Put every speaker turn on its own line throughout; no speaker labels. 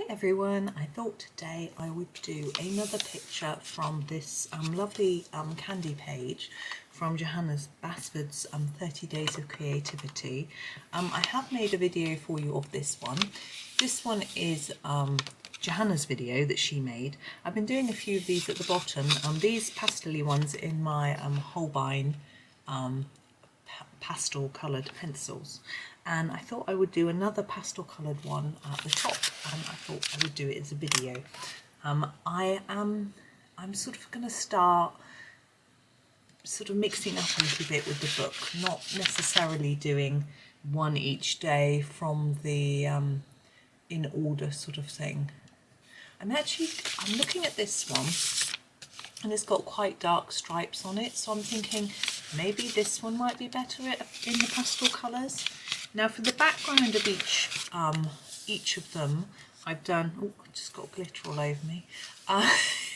Hi everyone, I thought today I would do another picture from this lovely candy page from Johanna Basford's 30 Days of Creativity. I have made a video for you of this one. This one is Johanna's video that she made. I've been doing a few of these at the bottom, these pastel-y ones in my Holbein pastel coloured pencils, and I thought I would do another pastel coloured one at the top, and I thought I would do it as a video. I'm sort of going to start sort of mixing up a little bit with the book, not necessarily doing one each day from the in order sort of thing. I'm looking at this one, and it's got quite dark stripes on it, so I'm thinking maybe this one might be better in the pastel colours. Now for the background of each of them, I've done, oh, I just got glitter all over me.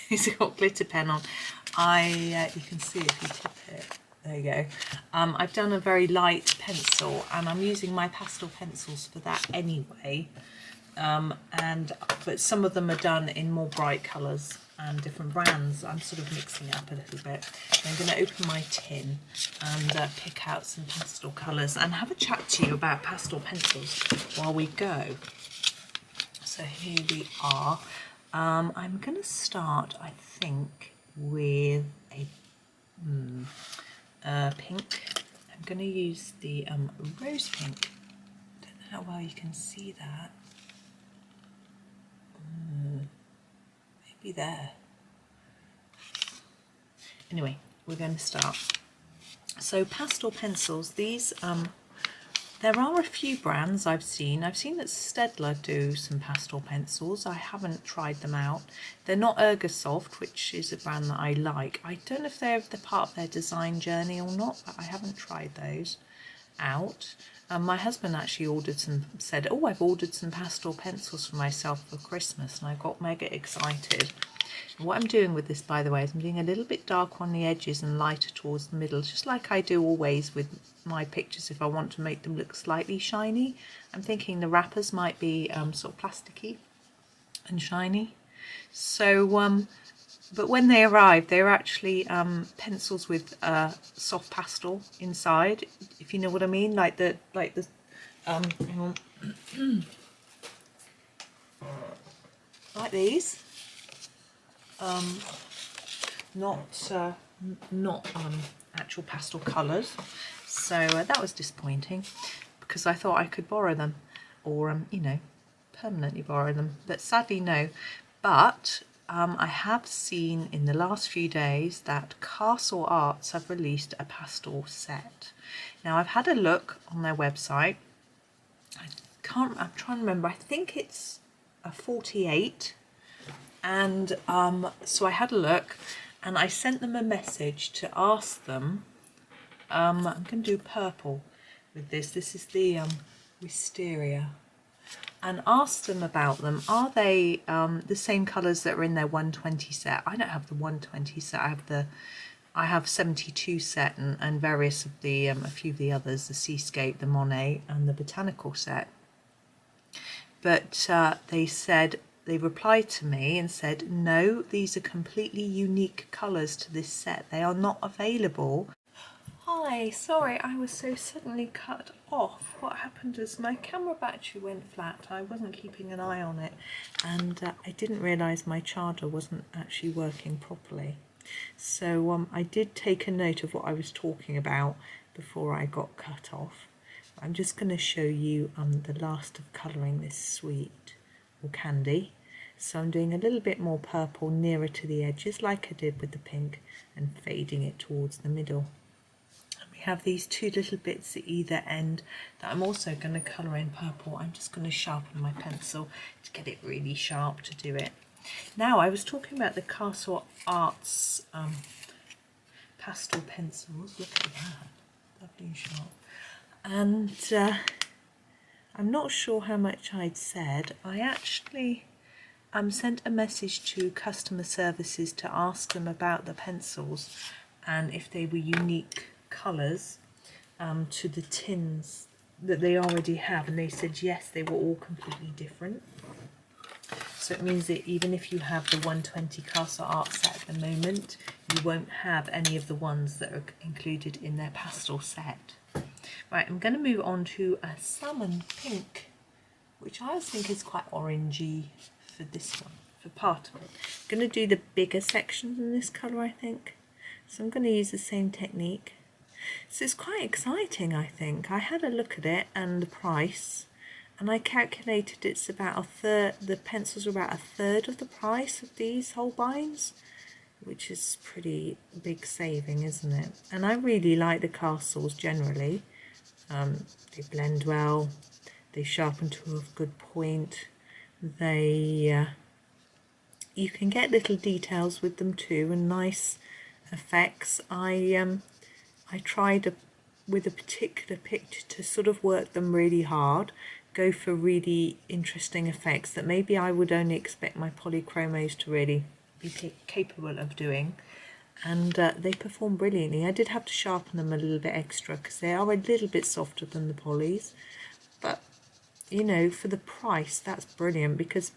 It's got glitter pen on. You can see if you tip it, there you go. I've done a very light pencil, and I'm using my pastel pencils for that anyway. But some of them are done in more bright colours and different brands. I'm sort of mixing it up a little bit. I'm going to open my tin and pick out some pastel colours and have a chat to you about pastel pencils while we go. So here we are. I'm going to start, I think, with a pink. I'm going to use the rose pink. I don't know how well you can see that. Maybe there. Anyway, we're going to start. So pastel pencils, these there are a few brands I've seen. I've seen that Staedtler do some pastel pencils. I haven't tried them out. They're not Ergosoft, which is a brand that I like. I don't know if they're part of their design journey or not, but I haven't tried those out. My husband actually said, oh, I've ordered some pastel pencils for myself for Christmas, and I got mega excited. And what I'm doing with this, by the way, is I'm doing a little bit dark on the edges and lighter towards the middle, just like I do always with my pictures if I want to make them look slightly shiny. I'm thinking the wrappers might be sort of plasticky and shiny. So, but when they arrived, they were actually pencils with soft pastel inside, if you know what I mean, like the hang on. Like these, not actual pastel colours. So that was disappointing, because I thought I could borrow them, or you know, permanently borrow them, but sadly no. But I have seen in the last few days that Castle Arts have released a pastel set. Now I've had a look on their website. I'm trying to remember, I think it's a 48, and so I had a look and I sent them a message to ask them, I'm going to do purple with this. This is the Wisteria. And ask them about them. Are they the same colours that are in their 120 set? I don't have the 120 set. I have 72 set and various of the a few of the others, the Seascape, the Monet, and the Botanical set. But they replied to me and said, no, these are completely unique colours to this set. They are not available. Hi, sorry, I was so suddenly cut off. What happened is my camera battery went flat. I wasn't keeping an eye on it, and I didn't realise my charger wasn't actually working properly. So I did take a note of what I was talking about before I got cut off. I'm just going to show you the last of colouring this sweet, or candy. So I'm doing a little bit more purple nearer to the edges, like I did with the pink, and fading it towards the middle. Have these two little bits at either end that I'm also going to colour in purple. I'm just going to sharpen my pencil to get it really sharp to do it. Now, I was talking about the Castle Arts pastel pencils. Look at that, lovely and sharp. And I'm not sure how much I'd said. I actually sent a message to customer services to ask them about the pencils and if they were unique colours to the tins that they already have, and they said yes, they were all completely different. So it means that even if you have the 120 Castle Art set at the moment, you won't have any of the ones that are included in their pastel set. Right, I'm going to move on to a Salmon Pink, which I think is quite orangey for this one, for part of it. I'm going to do the bigger sections in this colour, I think. So I'm going to use the same technique. So it's quite exciting, I think. I had a look at it and the price, and I calculated it's about a third, the pencils are about a third of the price of these Holbeins, which is pretty big saving, isn't it? And I really like the castles generally. They blend well, they sharpen to a good point, they you can get little details with them too, and nice effects. I tried with a particular picture to sort of work them really hard, go for really interesting effects that maybe I would only expect my polychromos to really be capable of doing, and they perform brilliantly. I did have to sharpen them a little bit extra because they are a little bit softer than the polys, but you know, for the price that's brilliant, because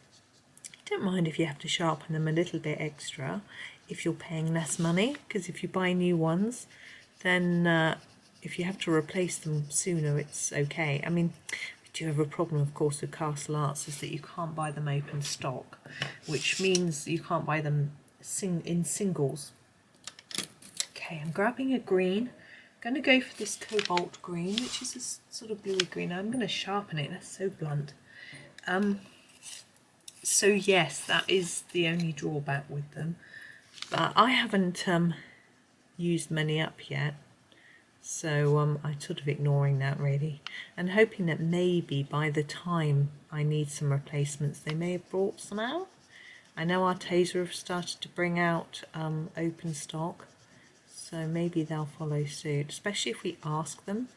I don't mind if you have to sharpen them a little bit extra if you're paying less money, because if you buy new ones, then if you have to replace them sooner, it's okay. I mean, we do have a problem, of course, with Castle Arts, is that you can't buy them open stock, which means you can't buy them in singles. Okay, I'm grabbing a green. I'm going to go for this Cobalt Green, which is a sort of bluey green. I'm going to sharpen it. That's so blunt. So yes, that is the only drawback with them. But I haven't used many up yet, so I'm sort of ignoring that really, and hoping that maybe by the time I need some replacements, they may have brought some out. I know Arteza have started to bring out open stock, so maybe they'll follow suit, especially if we ask them.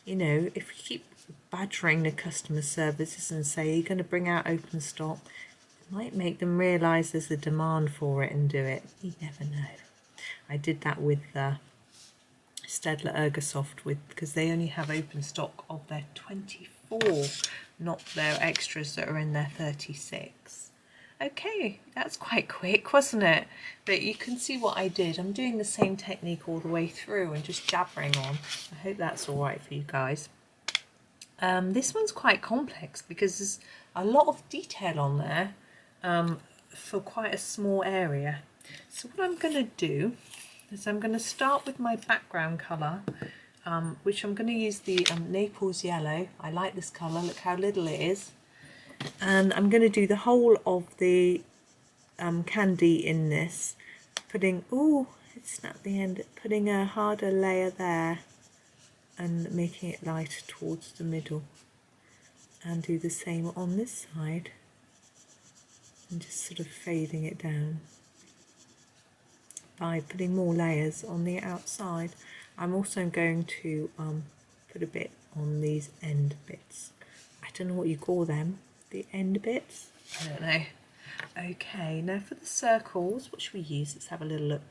You know, if we keep badgering the customer services and say you're going to bring out open stock, it might make them realise there's a demand for it and do it. You never know. I did that with Staedtler Ergosoft because they only have open stock of their 24, not their extras that are in their 36. Okay, that's quite quick, wasn't it? But you can see what I did. I'm doing the same technique all the way through and just jabbering on. I hope that's all right for you guys. This one's quite complex because there's a lot of detail on there for quite a small area. So what I'm going to do is I'm going to start with my background colour, which I'm going to use the Naples Yellow. I like this colour, look how little it is. And I'm going to do the whole of the candy in this, putting, ooh, it snapped the end, putting a harder layer there and making it lighter towards the middle, and do the same on this side and just sort of fading it down by putting more layers on the outside. I'm also going to put a bit on these end bits. I don't know what you call them, the end bits, I don't know. Okay, now for the circles, what should we use? Let's have a little look.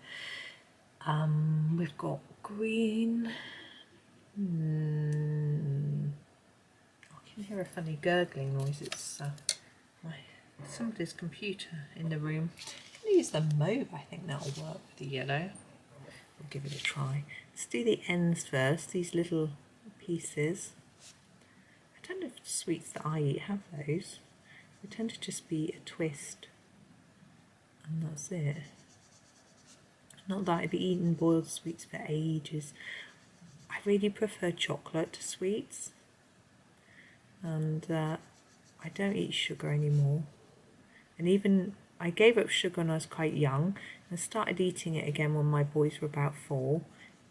We've got green. I can hear a funny gurgling noise. It's somebody's computer in the room. I'm going to use the mauve. I think that'll work with the yellow. We'll give it a try. Let's do the ends first, these little pieces. I don't know if the sweets that I eat have those. They tend to just be a twist, and that's it. Not that I've eaten boiled sweets for ages. I really prefer chocolate to sweets, and I don't eat sugar anymore. And even I gave up sugar when I was quite young and started eating it again when my boys were about 4,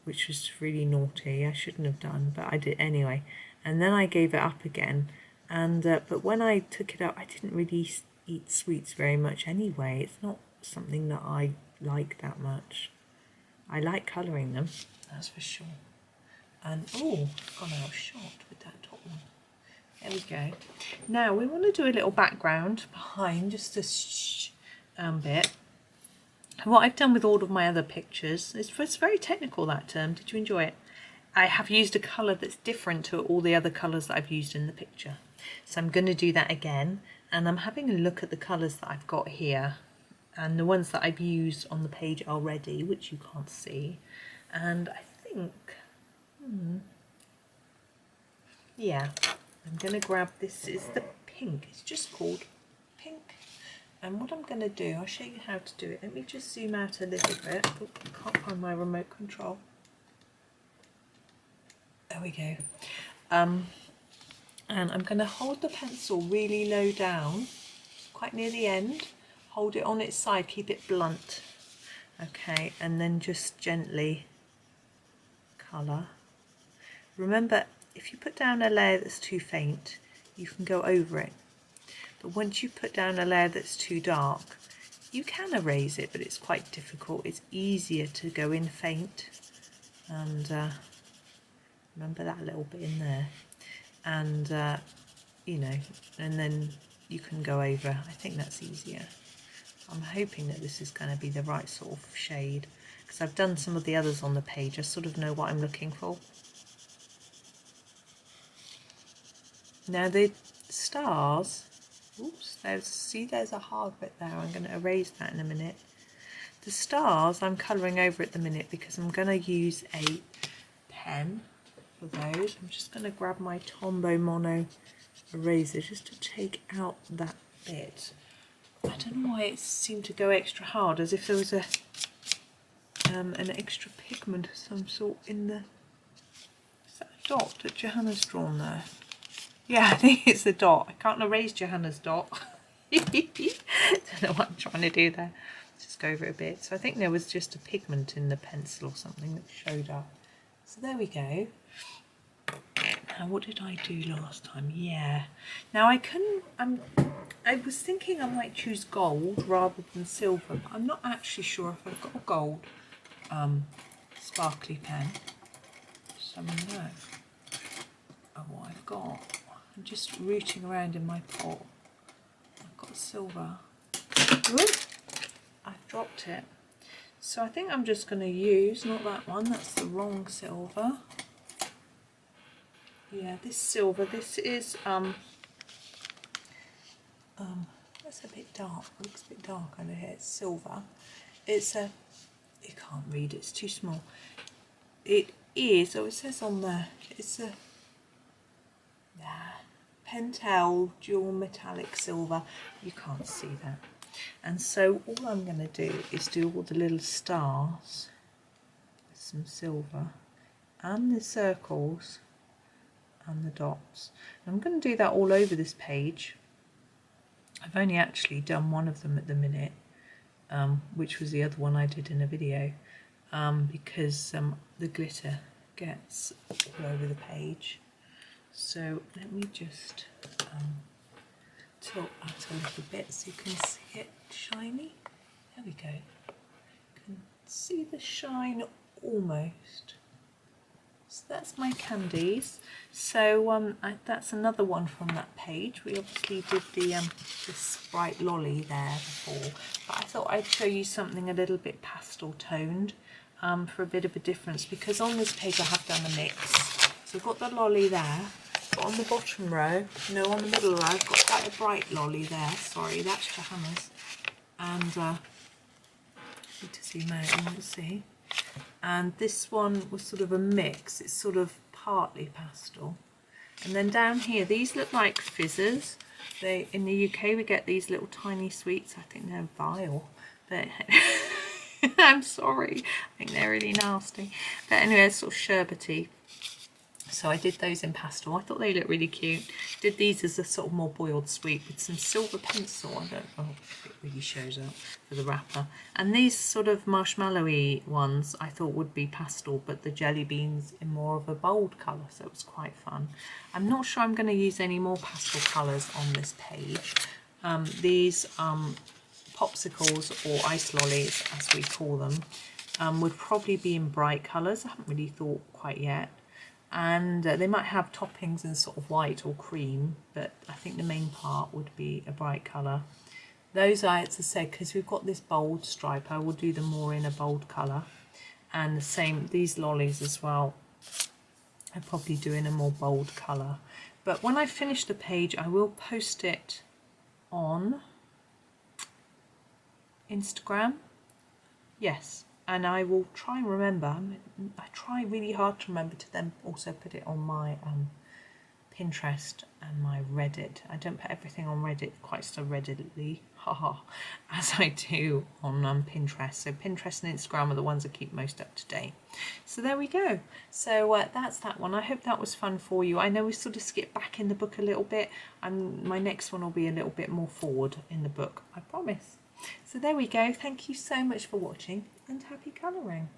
which was really naughty. I shouldn't have done, but I did anyway. And then I gave it up again, and but when I took it up, I didn't really eat sweets very much anyway. It's not something that I like that much. I like colouring them, that's for sure. And oh, I've gone out shot with that top one. There we go. Now we want to do a little background behind, just this bit. And what I've done with all of my other pictures is, it's very technical, that term. Did you enjoy it? I have used a colour that's different to all the other colours that I've used in the picture. So I'm going to do that again. and I'm having a look at the colours that I've got here and the ones that I've used on the page already, which you can't see, and I think yeah, I'm going to grab this. Is the pink, it's just called pink. And what I'm going to do, I'll show you how to do it. Let me just zoom out a little bit. Oh, I can't find my remote control. There we go. And I'm going to hold the pencil really low down, quite near the end. Hold it on its side, keep it blunt. Okay, and then just gently colour. Remember, if you put down a layer that's too faint, you can go over it. But once you put down a layer that's too dark, you can erase it, but it's quite difficult. It's easier to go in faint. And remember that little bit in there. And, you know, and then you can go over. I think that's easier. I'm hoping that this is going to be the right sort of shade, because I've done some of the others on the page. I sort of know what I'm looking for. Now the stars, oops, there's a hard bit there. I'm going to erase that in a minute. The stars I'm colouring over at the minute because I'm going to use a pen for those. I'm just going to grab my Tombow mono eraser just to take out that bit. I don't know why it seemed to go extra hard, as if there was a an extra pigment of some sort in the... Is that a dot that Johanna's drawn there? Yeah, I think it's a dot. I can't erase Johanna's dot. Don't know what I'm trying to do there. Just go over it a bit. So I think there was just a pigment in the pencil or something that showed up. So there we go. Now what did I do last time? Yeah. Now I was thinking I might choose gold rather than silver, but I'm not actually sure if I've got a gold sparkly pen. Just have a look at what I've got. I'm just rooting around in my pot. I've got silver. Ooh, I've dropped it. So I think I'm just going to use, not that one, that's the wrong silver. Yeah, this silver, this is, that's a bit dark, it looks a bit dark under here, it's silver. It's a, you can't read it, it's too small. It is, oh it says on there, it's a, Pentel dual metallic silver. You can't see that. And so all I'm going to do is do all the little stars with some silver and the circles and the dots. I'm going to do that all over this page. I've only actually done one of them at the minute, which was the other one I did in a video, because the glitter gets all over the page. So let me just tilt that a little bit so you can see it shiny. There we go. You can see the shine almost. So that's my Candies. So that's another one from that page. We obviously did the this bright lolly there before, but I thought I'd show you something a little bit pastel toned for a bit of a difference, because on this page I have done a mix. So I've got the lolly there, but on the bottom row, no, on the middle row, I've got quite a bright lolly there. Sorry, that's Johanna's. And need to zoom out and we'll see. And this one was sort of a mix. It's sort of partly pastel. And then down here, these look like fizzers. They, in the UK, we get these little tiny sweets. I think they're vile, but I'm sorry. I think they're really nasty. But anyway, it's sort of sherbety. So I did those in pastel. I thought they looked really cute. Did these as a sort of more boiled sweet with some silver pencil. I don't know if it really shows up for the wrapper. And these sort of marshmallowy ones I thought would be pastel, but the jelly beans in more of a bold colour, so it was quite fun. I'm not sure I'm going to use any more pastel colours on this page. These popsicles, or ice lollies as we call them, would probably be in bright colours. I haven't really thought quite yet. And they might have toppings in sort of white or cream, but I think the main part would be a bright colour. Those are, as I said, because we've got this bold stripe, I will do them more in a bold colour. And the same, these lollies as well, I probably do in a more bold colour. But when I finish the page, I will post it on Instagram. Yes, and I will try and remember. I try really hard to remember to then also put it on my Pinterest and my Reddit. I don't put everything on Reddit quite so readily, haha, as I do on Pinterest. So Pinterest and Instagram are the ones I keep most up to date. So there we go. So that's that one. I hope that was fun for you. I know we sort of skipped back in the book a little bit, and my next one will be a little bit more forward in the book, I promise. So there we go. Thank you so much for watching, and happy colouring.